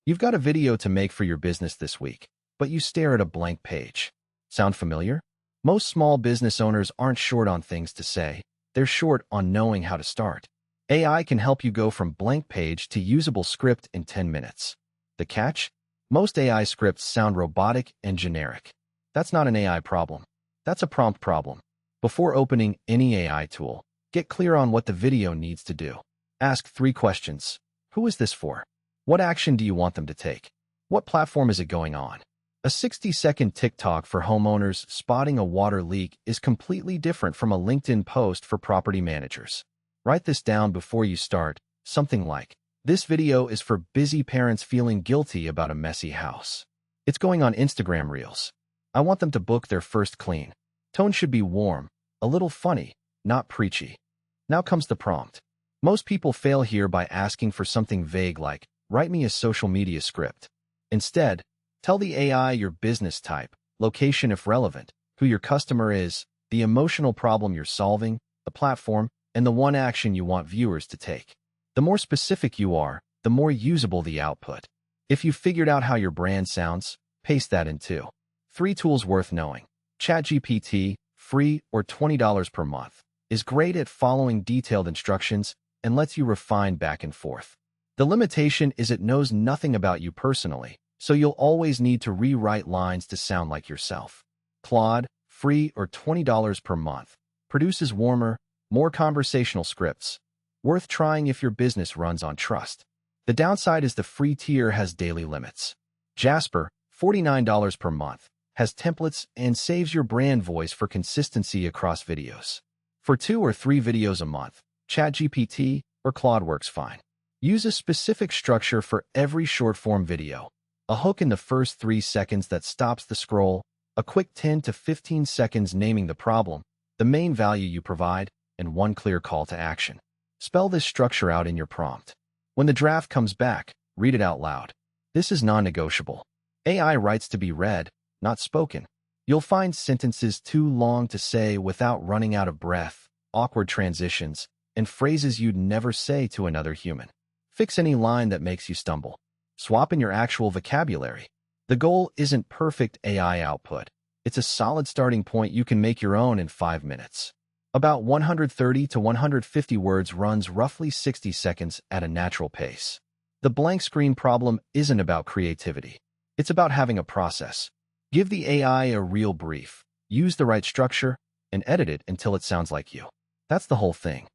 You've got a video to make for your business this week, but you stare at a blank page. Sound familiar? Most small business owners aren't short on things to say. They're short on knowing how to start. AI can help you go from blank page to usable script in 10 minutes. The catch? Most AI scripts sound robotic and generic. That's not an AI problem. That's a prompt problem. Before opening any AI tool, get clear on what the video needs to do. Ask 3 questions. Who is this for? What action do you want them to take? What platform is it going on? A 60-second TikTok for homeowners spotting a water leak is completely different from a LinkedIn post for property managers. Write this down before you start, something like, "This video is for busy parents feeling guilty about a messy house. It's going on Instagram Reels. I want them to book their first clean." Tone should be warm, a little funny, not preachy. Now comes the prompt. Most people fail here by asking for something vague like, "Write me a social media script." Instead, tell the AI your business type, location if relevant, who your customer is, the emotional problem you're solving, the platform, and the one action you want viewers to take. The more specific you are, the more usable the output. If you've figured out how your brand sounds, paste that in too. 3 tools worth knowing. ChatGPT, free or $20 per month, is great at following detailed instructions and lets you refine back and forth. The limitation is it knows nothing about you personally, so you'll always need to rewrite lines to sound like yourself. Claude, free or $20 per month, produces warmer, more conversational scripts. Worth trying if your business runs on trust. The downside is the free tier has daily limits. Jasper, $49 per month, has templates and saves your brand voice for consistency across videos. For 2 or 3 videos a month, ChatGPT or Claude works fine. Use a specific structure for every short-form video. A hook in the first 3 seconds that stops the scroll, a quick 10 to 15 seconds naming the problem, the main value you provide, and one clear call to action. Spell this structure out in your prompt. When the draft comes back, read it out loud. This is non-negotiable. AI writes to be read, not spoken. You'll find sentences too long to say without running out of breath, awkward transitions, and phrases you'd never say to another human. Fix any line that makes you stumble. Swap in your actual vocabulary. The goal isn't perfect AI output. It's a solid starting point you can make your own in 5 minutes. About 130 to 150 words runs roughly 60 seconds at a natural pace. The blank screen problem isn't about creativity. It's about having a process. Give the AI a real brief, use the right structure, and edit it until it sounds like you. That's the whole thing.